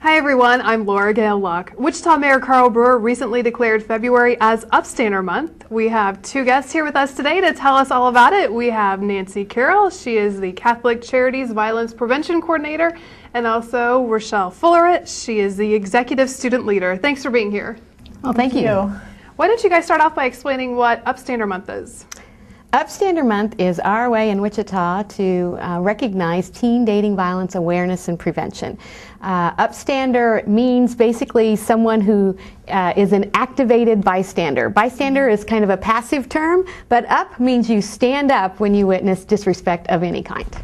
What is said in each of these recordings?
Hi everyone, I'm Laura Gail Luck. Wichita Mayor Carl Brewer recently declared February as Upstander Month. We have two guests here with us today to tell us all about it. We have Nancy Carroll. She is the Catholic Charities Violence Prevention Coordinator, and also Rochelle Fulleret. She is the Executive Student Leader. Thanks for being here. Well, thank you. Why don't you guys start off by explaining what Upstander Month is? Upstander Month is our way in Wichita to recognize teen dating violence awareness and prevention. Upstander means basically someone who is an activated bystander. Bystander is kind of a passive term, but up means you stand up when you witness disrespect of any kind.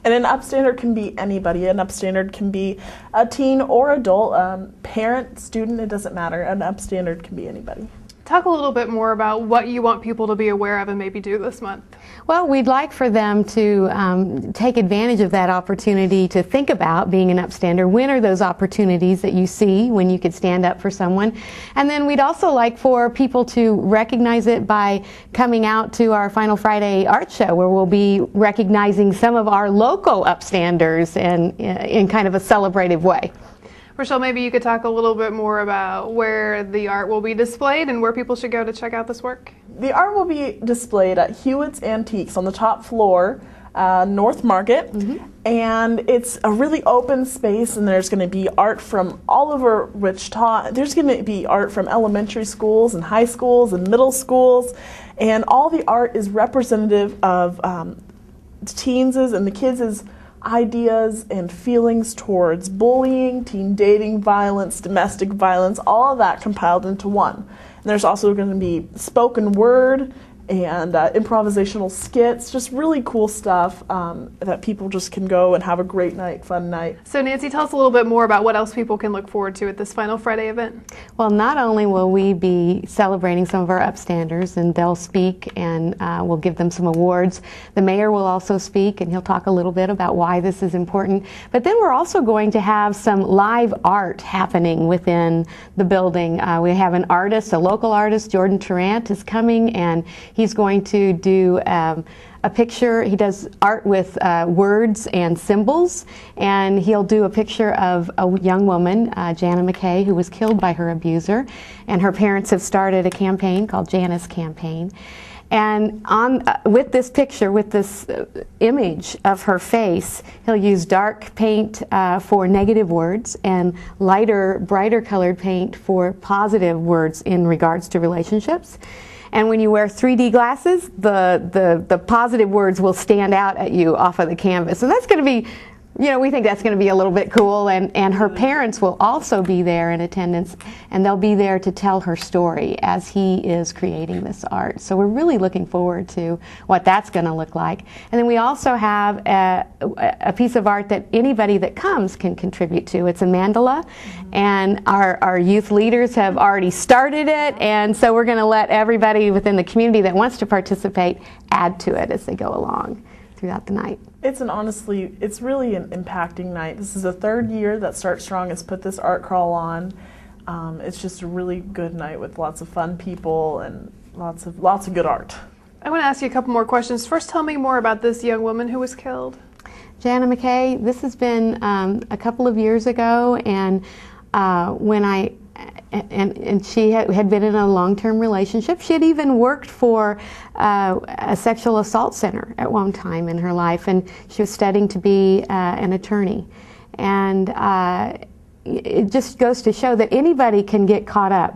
And an upstander can be anybody. An upstander can be a teen or adult, parent, student, it doesn't matter. An upstander can be anybody. Talk a little bit more about what you want people to be aware of and maybe do this month. Well, we'd like for them to take advantage of that opportunity to think about being an upstander. When are those opportunities that you see when you could stand up for someone? And then we'd also like for people to recognize it by coming out to our Final Friday art show, where we'll be recognizing some of our local upstanders in kind of a celebrative way. Rochelle, maybe you could talk a little bit more about where the art will be displayed and where people should go to check out this work. The art will be displayed at Hewitt's Antiques on the top floor, North Market, and it's a really open space, and there's going to be art from all over Wichita. There's going to be art from elementary schools and high schools and middle schools, and all the art is representative of teens' and the kids' ideas and feelings towards bullying, teen dating violence, domestic violence, all of that compiled into one. And there's also going to be spoken word and improvisational skits, just really cool stuff that people just can go and have a great night, fun night. So Nancy, tell us a little bit more about what else people can look forward to at this Final Friday event. Well, not only will we be celebrating some of our upstanders, and they'll speak, and we'll give them some awards. The mayor will also speak, and he'll talk a little bit about why this is important. But then we're also going to have some live art happening within the building. We have an artist, a local artist, Jordan Tarrant, is coming, and he's going to do a picture. He does art with words and symbols, and he'll do a picture of a young woman, Jana McKay, who was killed by her abuser, and her parents have started a campaign called Jana's Campaign. And with this picture, with this image of her face, he'll use dark paint for negative words and lighter, brighter colored paint for positive words in regards to relationships. And when you wear 3D glasses, the positive words will stand out at you off of the canvas. So that's going to be, we think that's going to be a little bit cool. And her parents will also be there in attendance, and they'll be there to tell her story as he is creating this art. So we're really looking forward to what that's going to look like. And then we also have a piece of art that anybody that comes can contribute to. It's a mandala, and our youth leaders have already started it, and so we're going to let everybody within the community that wants to participate add to it as they go along throughout the night. It's really an impacting night. This is the third year that Start Strong has put this art crawl on. It's just a really good night with lots of fun people and lots of good art. I want to ask you a couple more questions. First, tell me more about this young woman who was killed. Jana McKay, this has been a couple of years ago, and and she had been in a long-term relationship. She had even worked for a sexual assault center at one time in her life, and she was studying to be an attorney. And it just goes to show that anybody can get caught up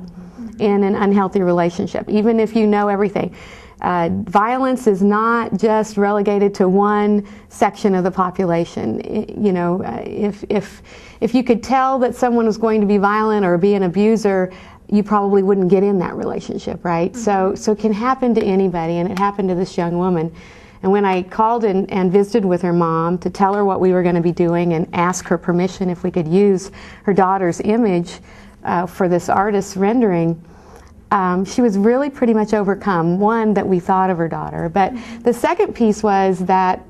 in an unhealthy relationship, even if you know everything. Violence is not just relegated to one section of the population. If you could tell that someone was going to be violent or be an abuser, you probably wouldn't get in that relationship, right? So it can happen to anybody, and it happened to this young woman. And when I called and visited with her mom to tell her what we were going to be doing and ask her permission if we could use her daughter's image for this artist's rendering, she was really pretty much overcome. One, that we thought of her daughter, but the second piece was that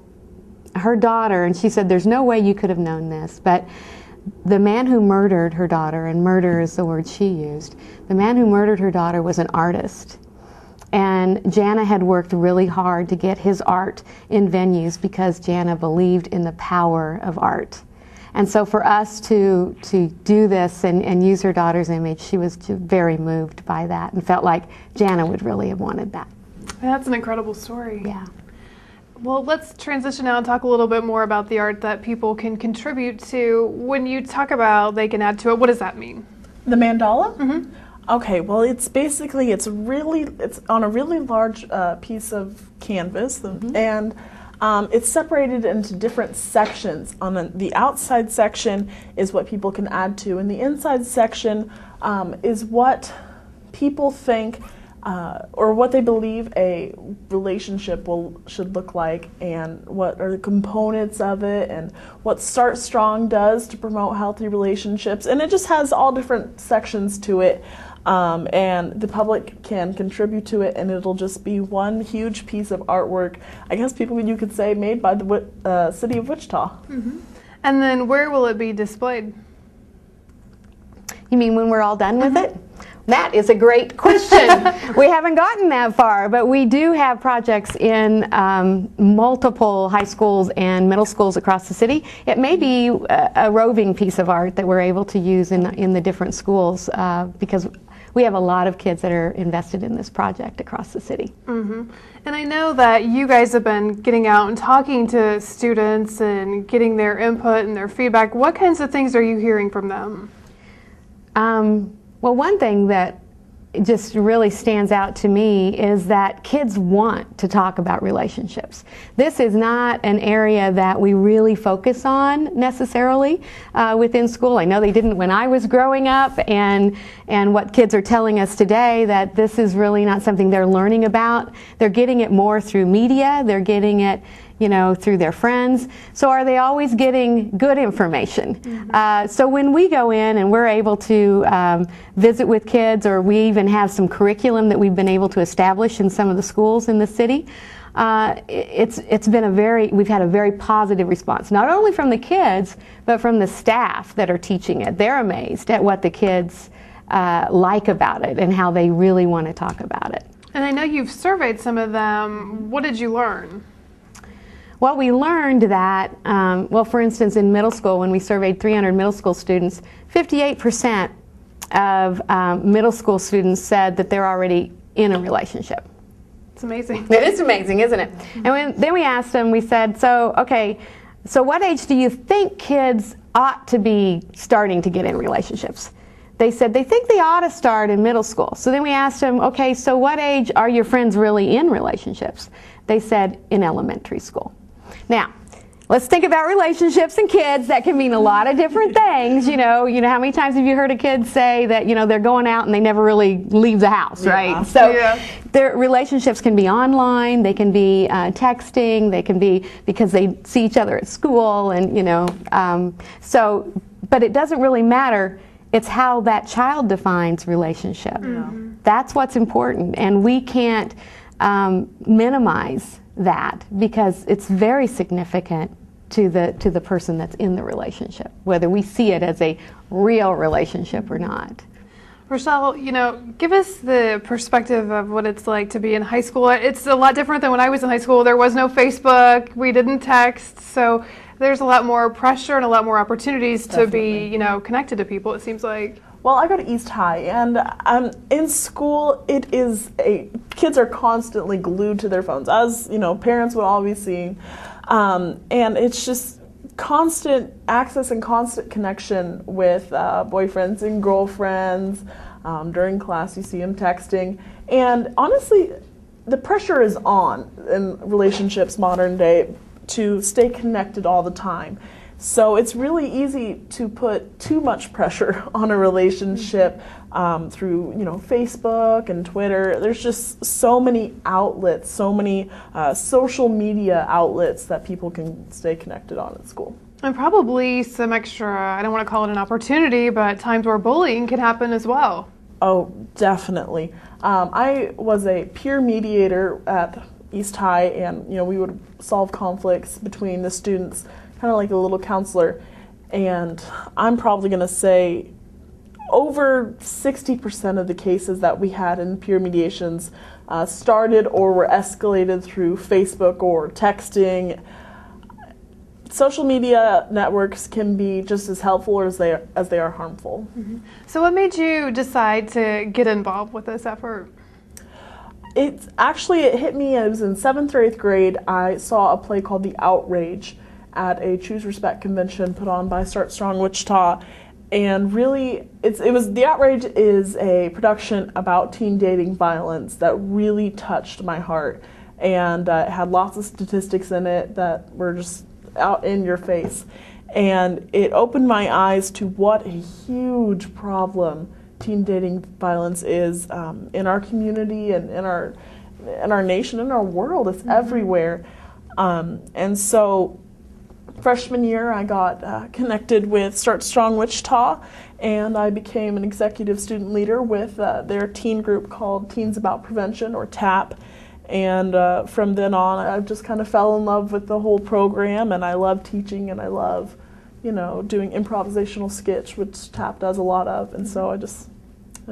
her daughter, and she said there's no way you could have known this, but the man who murdered her daughter, and murder is the word she used, the man who murdered her daughter was an artist. And Jana had worked really hard to get his art in venues because Jana believed in the power of art. And so for us to do this and use her daughter's image, she was very moved by that and felt like Jana would really have wanted that. That's an incredible story. Yeah. Well, let's transition now and talk a little bit more about the art that people can contribute to. When you talk about they can add to it, what does that mean? The mandala? Mm-hmm. Okay, well, it's basically, it's on a really large piece of canvas, and it's separated into different sections. On the outside section is what people can add to, and the inside section is what people think or what they believe a relationship should look like, and what are the components of it, and what Start Strong does to promote healthy relationships. And it just has all different sections to it, and the public can contribute to it, and it'll just be one huge piece of artwork, I guess you could say, made by the city of Wichita. Mm-hmm. And then where will it be displayed? You mean when we're all done with it? That is a great question. We haven't gotten that far, but we do have projects in multiple high schools and middle schools across the city. It may be a roving piece of art that we're able to use in the different schools because we have a lot of kids that are invested in this project across the city. Mm-hmm. And I know that you guys have been getting out and talking to students and getting their input and their feedback. What kinds of things are you hearing from them? Well, one thing that just really stands out to me is that kids want to talk about relationships. This is not an area that we really focus on necessarily within school. I know they didn't when I was growing up, and what kids are telling us today, that this is really not something they're learning about. They're getting it more through media. They're getting it through their friends. So are they always getting good information? Mm-hmm. So when we go in and we're able to visit with kids, or we even have some curriculum that we've been able to establish in some of the schools in the city, it's been we've had a very positive response, not only from the kids, but from the staff that are teaching it. They're amazed at what the kids like about it and how they really want to talk about it. And I know you've surveyed some of them. What did you learn? Well, we learned that, for instance, in middle school, when we surveyed 300 middle school students, 58% of middle school students said that they're already in a relationship. It's amazing. It is amazing, isn't it? And then we asked them, we said, so what age do you think kids ought to be starting to get in relationships? They said they think they ought to start in middle school. So then we asked them, okay, so what age are your friends really in relationships? They said in elementary school. Now, let's think about relationships and kids. That can mean a lot of different things. You know, how many times have you heard a kid say that, they're going out and they never really leave the house, right? Yeah. So their relationships can be online, they can be texting, they can be because they see each other at school, and, but it doesn't really matter. It's how that child defines relationship. Mm-hmm. That's what's important, and we can't minimize that, because it's very significant to the person that's in the relationship, whether we see it as a real relationship or not. Rochelle, give us the perspective of what it's like to be in high school. It's a lot different than when I was in high school. There was no Facebook, we didn't text, so there's a lot more pressure and a lot more opportunities Definitely. to be, connected to people, it seems like. Well, I go to East High, and in school, kids are constantly glued to their phones, as parents would all be seeing, and it's just constant access and constant connection with boyfriends and girlfriends. During class, you see them texting, and honestly, the pressure is on in relationships modern day to stay connected all the time. So it's really easy to put too much pressure on a relationship through, Facebook and Twitter. There's just so many outlets, so many social media outlets that people can stay connected on at school. And probably some extra, I don't want to call it an opportunity, but times where bullying can happen as well. Oh, definitely. I was a peer mediator at East High, and we would solve conflicts between the students, kind of like a little counselor, and I'm probably going to say over 60% of the cases that we had in peer mediations started or were escalated through Facebook or texting. social media networks can be just as helpful as they are harmful. So what made you decide to get involved with this effort? It hit me. It was in 7th or 8th grade. I saw a play called The Outrage at a Choose Respect convention put on by Start Strong Wichita, and really, The Outrage is a production about teen dating violence that really touched my heart, and it had lots of statistics in it that were just out in your face, and it opened my eyes to what a huge problem teen dating violence is in our community and in our nation, in our world. It's everywhere. And so freshman year, I got connected with Start Strong Wichita, and I became an executive student leader with their teen group called Teens About Prevention, or TAP. And from then on, I just kind of fell in love with the whole program, and I love teaching, and I love doing improvisational sketch, which TAP does a lot of, and so I just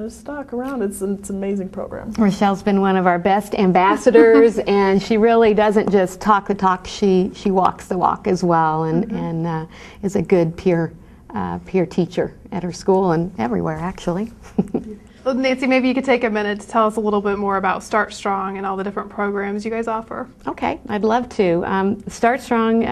stuck around. It's an amazing program. Rochelle's been one of our best ambassadors, and she really doesn't just talk the talk, she walks the walk as well, and is a good peer teacher at her school and everywhere, actually. Well, Nancy, maybe you could take a minute to tell us a little bit more about Start Strong and all the different programs you guys offer. Okay, I'd love to. Start Strong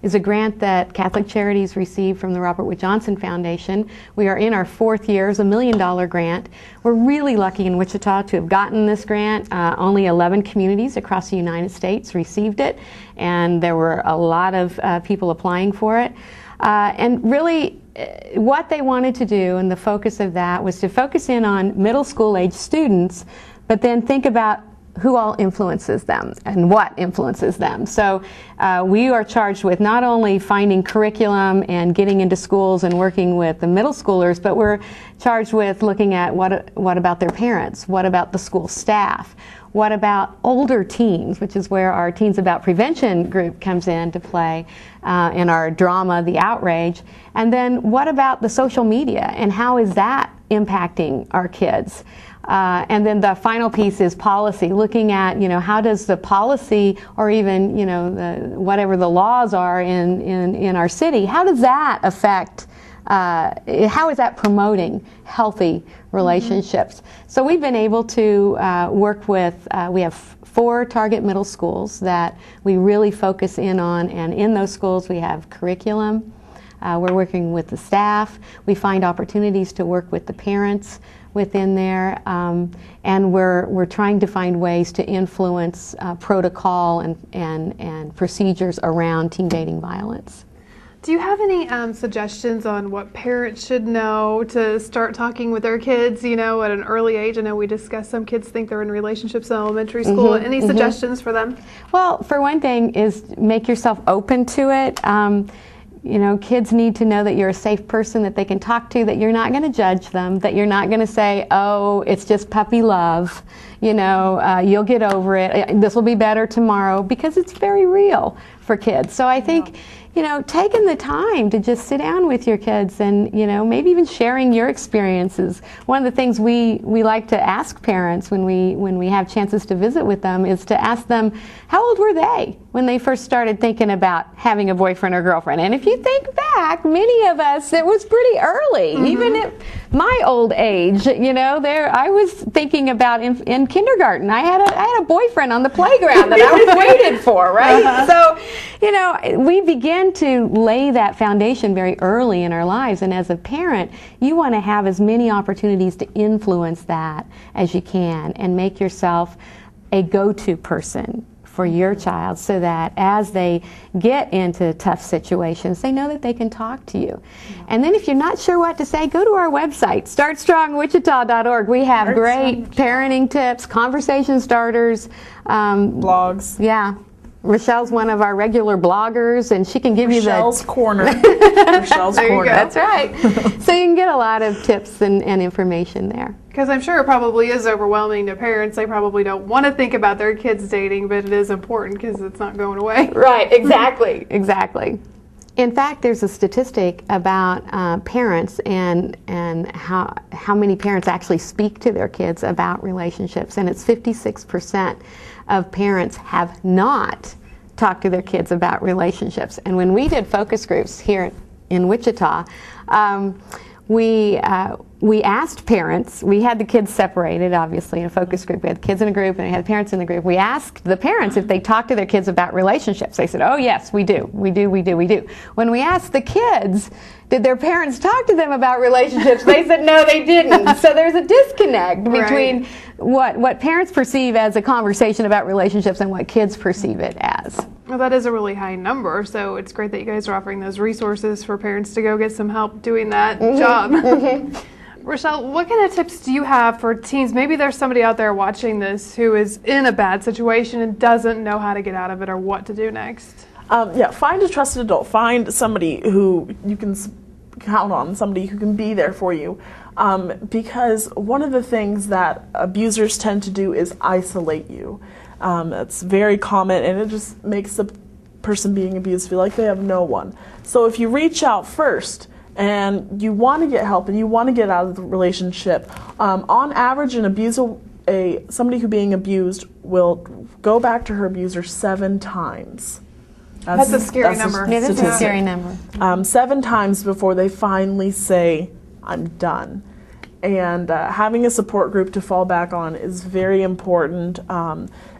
is a grant that Catholic Charities received from the Robert Wood Johnson Foundation. We are in our 4th year. It's a $1 million grant. We're really lucky in Wichita to have gotten this grant. Only 11 communities across the United States received it, and there were a lot of people applying for it. And really, what they wanted to do, and the focus of that, was to focus in on middle school age students, but then think about who all influences them and what influences them. So we are charged with not only finding curriculum and getting into schools and working with the middle schoolers, but we're charged with looking at what about their parents, what about the school staff, what about older teens, which is where our Teens About Prevention group comes in to play in our drama, The Outrage. And then what about the social media, and how is that impacting our kids? And then the final piece is policy, looking at, how does the policy, or even, whatever the laws are in our city, how does that affect, how is that promoting healthy relationships? So we've been able to work with, we have 4 target middle schools that we really focus in on, and in those schools we have curriculum. We're working with the staff. We find opportunities to work with the parents within there, and we're trying to find ways to influence protocol and procedures around teen dating violence. Do you have any suggestions on what parents should know to start talking with their kids, at an early age? I know we discussed some kids think they're in relationships in elementary school. Any suggestions for them? Well, for one thing is make yourself open to it. Kids need to know that you're a safe person that they can talk to, that you're not going to judge them, that you're not going to say, oh, it's just puppy love, you'll get over it, this will be better tomorrow, because it's very real for kids. So I think, taking the time to just sit down with your kids and, maybe even sharing your experiences. One of the things we like to ask parents when we have chances to visit with them is to ask them, how old were they when they first started thinking about having a boyfriend or girlfriend? And if you think back, many of us, it was pretty early, even at my old age, I was thinking about in kindergarten, I had a boyfriend on the playground that I was waited for, right? So, we begin to lay that foundation very early in our lives, and as a parent, you want to have as many opportunities to influence that as you can, and make yourself a go-to person for your child, so that as they get into tough situations, they know that they can talk to you. And then if you're not sure what to say, go to our website, startstrongwichita.org. We have great parenting tips, conversation starters, blogs. Yeah. Rochelle's one of our regular bloggers, and she can give Rochelle's you the Corner. Rochelle's Corner. That's right. So you can get a lot of tips and information there. Because I'm sure it probably is overwhelming to parents. They probably don't want to think about their kids dating, but it is important because it's not going away. Right, exactly. Exactly. In fact, there's a statistic about parents and how many parents actually speak to their kids about relationships, and it's 56% of parents have not talk to their kids about relationships. And when we did focus groups here in Wichita, we asked parents. We had the kids separated, obviously, in a focus group. We had the kids in a group and we had parents in the group. We asked the parents if they talked to their kids about relationships. They said, oh yes, we do. We do. When we asked the kids, did their parents talk to them about relationships? They said no, they didn't. So there's a disconnect between what parents perceive as a conversation about relationships and what kids perceive it as. Well, that is a really high number, so it's great that you guys are offering those resources for parents to go get some help doing that job. Rochelle, what kind of tips do you have for teens? Maybe there's somebody out there watching this who is in a bad situation and doesn't know how to get out of it or what to do next. Find a trusted adult. Find somebody who you can count on, somebody who can be there for you. Because one of the things that abusers tend to do is isolate you. That's very common, and it just makes the person being abused feel like they have no one. So if you reach out first and you want to get help and you want to get out of the relationship, on average, an abuser, somebody who being abused will go back to her abuser 7 times. That's a scary number. Yeah, that's a scary number. 7 times before they finally say, I'm done. And having a support group to fall back on is very important,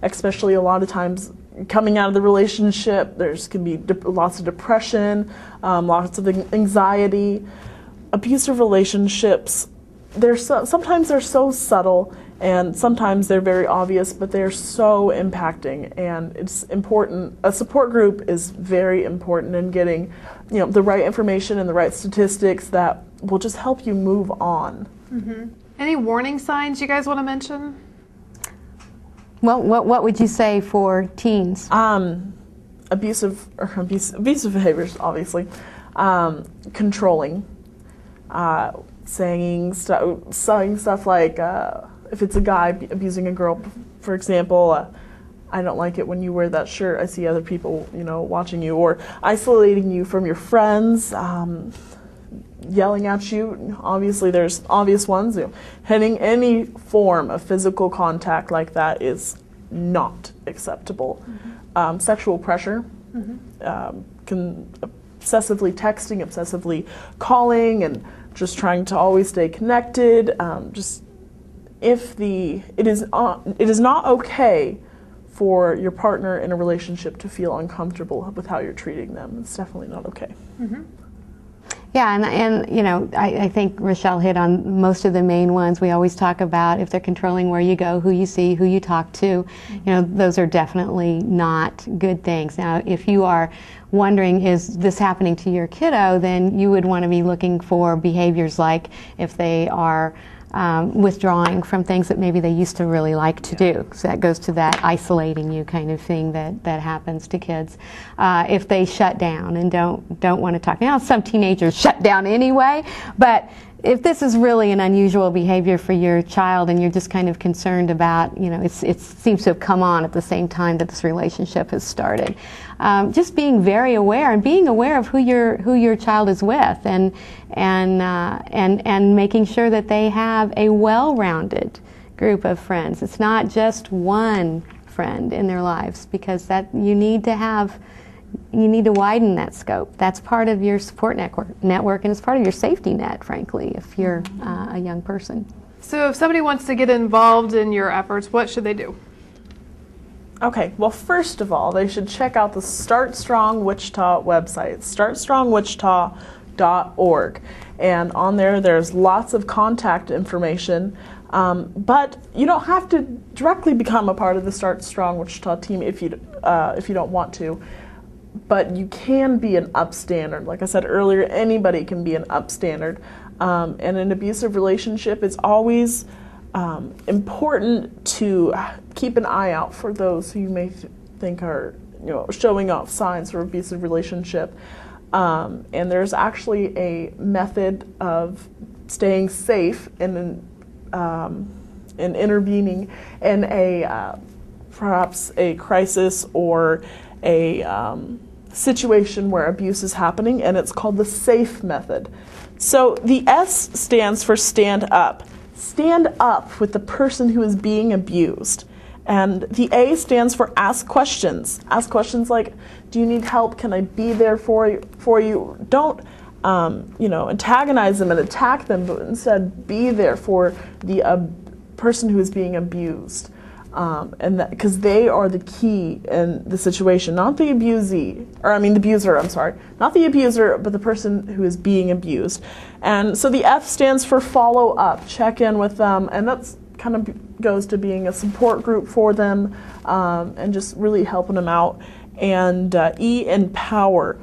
especially a lot of times coming out of the relationship. Can be lots of depression, lots of anxiety. Abusive relationships, sometimes they're so subtle and sometimes they're very obvious, but they're so impacting, and it's important. A support group is very important in getting, the right information and the right statistics that will just help you move on. Mm-hmm. Any warning signs you guys want to mention? Well, what would you say for teens? Abusive behaviors, obviously. Controlling. Saying stuff like, if it's a guy abusing a girl, for example, I don't like it when you wear that shirt. I see other people, watching you, or isolating you from your friends, yelling at you. Obviously, there's obvious ones. Having any form of physical contact like that is not acceptable. Mm-hmm. Sexual pressure, obsessively texting, obsessively calling, and just trying to always stay connected. It is not okay for your partner in a relationship to feel uncomfortable with how you're treating them. It's definitely not okay. Mm-hmm. Yeah, and I think Rochelle hit on most of the main ones. We always talk about if they're controlling where you go, who you see, who you talk to. Those are definitely not good things. Now, if you are wondering, is this happening to your kiddo, then you would want to be looking for behaviors like if they are withdrawing from things that maybe they used to really like to do. So that goes to that isolating you kind of thing that happens to kids. If they shut down and don't want to talk. Now, some teenagers shut down anyway, but if this is really an unusual behavior for your child and you're just kind of concerned about, it seems to have come on at the same time that this relationship has started. Just being very aware and being aware of who your child is with, and making sure that they have a well-rounded group of friends. It's not just one friend in their lives, because that you need to widen that scope. That's part of your support network, and it's part of your safety net, frankly, if you're a young person. So if somebody wants to get involved in your efforts, what should they do? Okay, well, first of all, they should check out the Start Strong Wichita website, startstrongwichita.org. And on there's lots of contact information. But you don't have to directly become a part of the Start Strong Wichita team if you don't want to. But you can be an upstander. Like I said earlier, anybody can be an upstander. And an abusive relationship is always important to keep an eye out for those who you may think are, showing off signs for abusive relationship. And there's actually a method of staying safe and intervening in perhaps a crisis or a situation where abuse is happening, and it's called the SAFE method. So the S stands for stand up. Stand up with the person who is being abused, And the A stands for ask questions. Ask questions like, do you need help? Can I be there for you? Don't antagonize them and attack them, but instead be there for the person who is being abused. And that, because they are the key in the situation, not the the abuser, I'm sorry. Not the abuser, but the person who is being abused. And so the F stands for follow up, check in with them, and that's kind of goes to being a support group for them, and just really helping them out. And E, empower,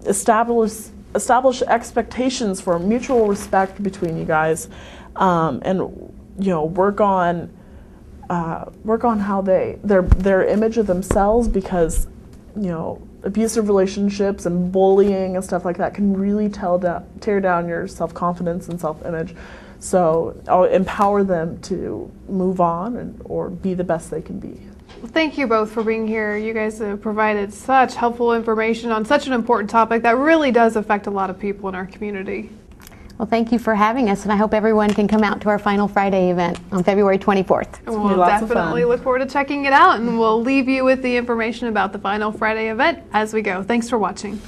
establish expectations for mutual respect between you guys, and work on how their image of themselves, because abusive relationships and bullying and stuff like that can really tear down your self-confidence and self-image. So I'll empower them to move on or be the best they can be. Well, thank you both for being here. You guys have provided such helpful information on such an important topic that really does affect a lot of people in our community. Well, thank you for having us, and I hope everyone can come out to our Final Friday event on February 24th. And we'll definitely look forward to checking it out, and we'll leave you with the information about the Final Friday event as we go. Thanks for watching.